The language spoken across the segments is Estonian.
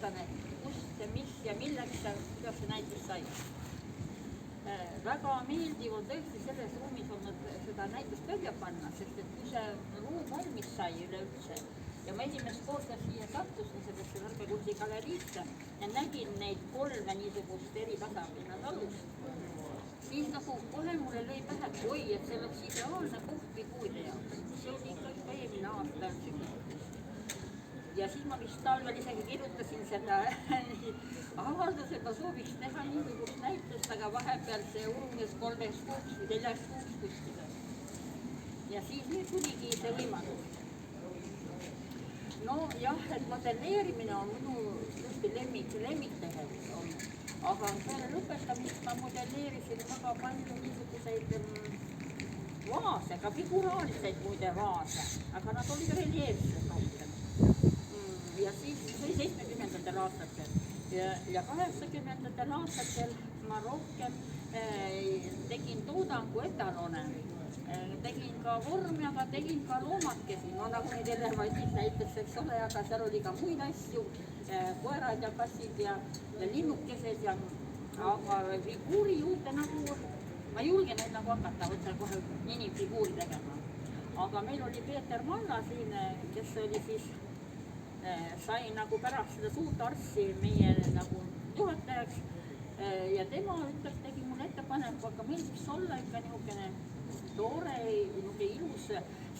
vaatan, et kust ja mis ja milleks ja kuidas see näitus sai. Väga meeldiv on tõesti selles ruumis olnud seda näitust välja panna, sest et kui see ruum valmis sai üleüldse ja ma esimest korda siia sattusin sellesse Võrbekunsti galeriisse ja nägin neid 3 niisugust eritasemena talust, siis nagu kohe mulle lõi pähe, et oi, et see oleks ideaalne koht figuuride jaoks. See oli ikka eelmine aasta sügiseks. Ja siis ma vist talvel isegi kirjutasin seda avalduse, et ma sooviks teha niisugust näitust, aga vahepeal see urunes 3 kuuks või 4 kuuks kuskile. Ja siis nüüd tuligi see võimalus. No jah, et modelleerimine on minu lemmiktegevus olnud. Aga peale lõpetamist ma modelleerisin väga palju niisuguseid vaase, ka figuraalseid muide vaase, aga nad olid reljeefsed rohkem. Ja siis see oli 70. aastatel ja 80. aastatel ma rohkem tegin toodangu etalone. Tegin ka vormi, aga tegin ka loomakesi, no nagu neid elevandid näiteks, eks ole, aga seal oli ka muid asju, koerad ja kassid ja linnukesed ja aga figuuri juurde nagu, ma julgen neid nagu hakata võtta kohe inimfiguuri tegema. Aga meil oli Peeter Malla siin, kes oli siis, sai nagu pärast seda suurt arssi meie nagu juhatajaks ja tema tegi mulle ettepaneku, aga meil võiks olla ikka niisugune toore, ilus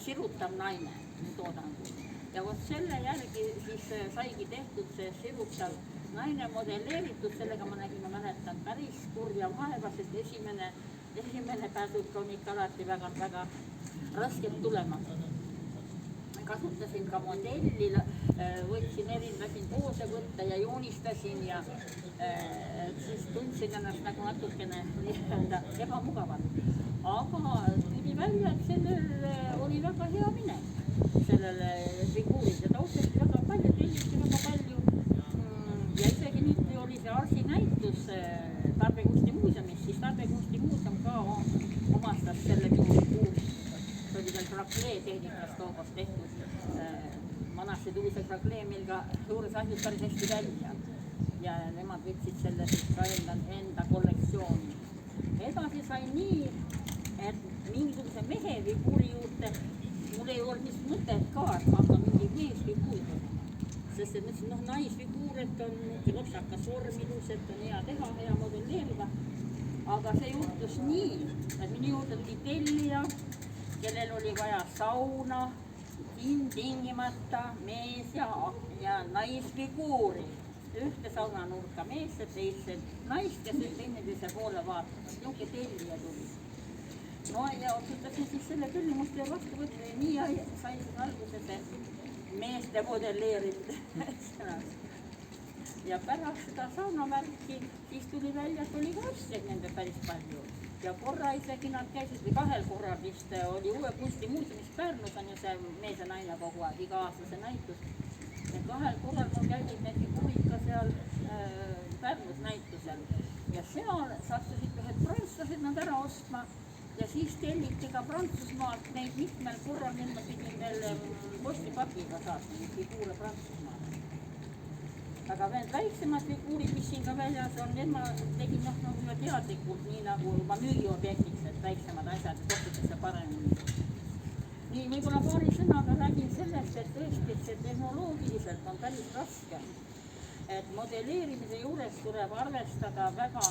sirutav naine toodangu. Ja vot selle järgi siis saigi tehtud see sirutav naine modelleeritud, sellega ma nägin, ma mäletan päris kurja vaeva, sest esimene pääsud on ikka alati väga raskelt tulema. Kasutasin ka modelli, võtsin lasin poose võtta ja joonistasin ja siis tundsin ennast nagu natukene ebamugavalt. Aga tuli välja, et sellel oli väga hea minek sellele figuurid ja ta osteti väga palju, telliti väga palju ja isegi nüüd oli see Arsi näitus Tarbekunsti muuseumis, siis Tarbekunsti muuseum ka omastas selle figuuri. See oli seal kraklee tehnikas tookast tehtud. Vanasti tuli see kraklee meil ka suures asjus päris hästi välja ja nemad võtsid selle ka enda kollektsiooni. Edasi sai nii, et mingisuguse mehe figuuri juurde mul ei olnud mis mõtet ka, et ma hakkan mingi meesfiguuri tegema. Sest et mõtlesin, naisfiguur, et on lopsakas vorm ilus, et on hea teha, hea modelleerida. Aga see juhtus nii, et minu juurde tuli tellija, kellel oli vaja sauna, tingimata mees ja naisfiguuri. Ühte saunanurka mees ja teise naist, kes teineteise poole vaatamas. Niuke tellija tuli. No ja otsustasin siis selle tellimuste vastu võtta ja nii sai alguse see meeste modelleerimine. Ja pärast seda saunavärki siis tuli välja, et oli ka asjaid nende päris palju. Ja korra isegi nad käisid või 2 korral vist oli Uue kunstimuuseumis Pärnus on ju see mees ja naine kogu aeg, iga-aastase näitus. Ja 2 korral mul käisid need figuurid ka seal Pärnus näitusel. Ja seal sattusid ühed prantslased nad ära ostma ja siis telliti ka Prantsusmaalt neid mitmel korral, nüüd ma pidin veel postipakiga saatma neid figuure Prantsusmaalt. Aga veel väiksemad figuurid, mis siin ka väljas on, need ma tegin nagu teadlikult, nii nagu juba müügiobjektiks, et väiksemad asjad kohtadesse paremini. Nii, võib-olla paari sõnaga räägin sellest, et tõesti, et see tehnoloogiliselt on päris raske. Et modelleerimise juures tuleb arvestada väga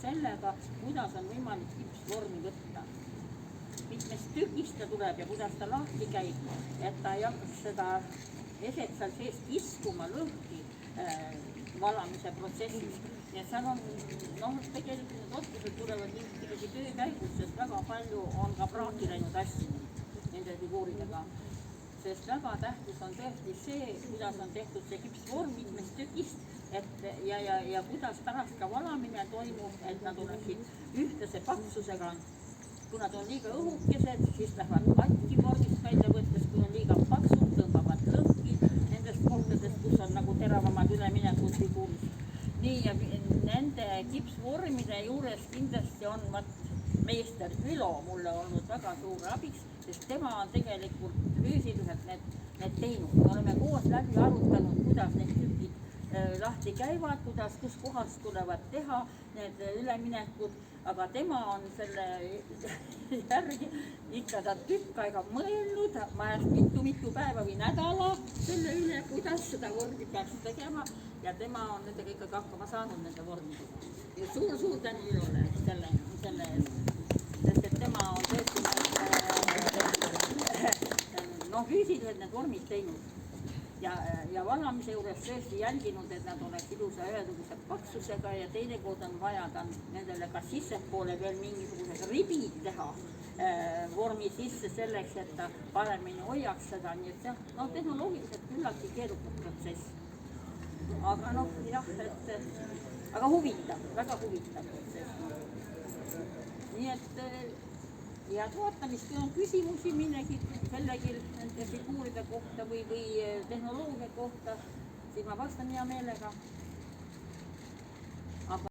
sellega, kuidas on võimalik kipsvormi võtta. Mitmest tükist ta tuleb ja kuidas ta lahti käib, et ta ei hakkaks seda eset seal sees kiskuma lõhki valamise protsessis. Ja seal on, tegelikult need oskused tulevad ikkagi töö käigus, sest väga palju on ka praaki läinud asju nende figuuridega. Sest väga tähtis on tõesti see, kuidas on tehtud see kipsvorm mitmest tükist ja kuidas pärast ka valamine toimub, et nad oleksid ühtlase paksusega. Kui nad on liiga õhukesed, siis lähevad katki vormist välja võttes, kui on liiga paksud, tõmbavad lõhki nendest kohtadest, kus on nagu teravamad üleminekud figuuris. Nii ja nende kipsvormide juures kindlasti on meister Ülo mulle olnud väga suur abiks, sest tema on tegelikult füüsiliselt need teinud. Me oleme koos läbi arutanud, kuidas need tükid lahti käivad, kuidas, kus kohas tulevad teha need üleminekud, aga tema on selle järgi ikka ta tükk aega mõelnud, vahest mitu päeva või nädala selle üle, kuidas seda vormi peaks tegema ja tema on nendega ikkagi hakkama saanud nende vormidega. Ja suur tänu minule selle eest, sest et tema on tõesti füüsiliselt need vormid teinud. Ja valamise juures tõesti jälginud, et nad oleks ilusa ühesuguse paksusega ja teinekord on vaja ka nendele ka sissepoole veel mingisugused ribid teha vormi sisse selleks, et ta paremini hoiaks seda, nii et see tehnoloogiliselt küllaltki keerukas protsess. Aga jah, aga huvitav, väga huvitav protsess. Nii et head vaatamist, kui on küsimusi millegi kellelgi nende figuuride kohta või tehnoloogia kohta, siis ma vastan hea meelega.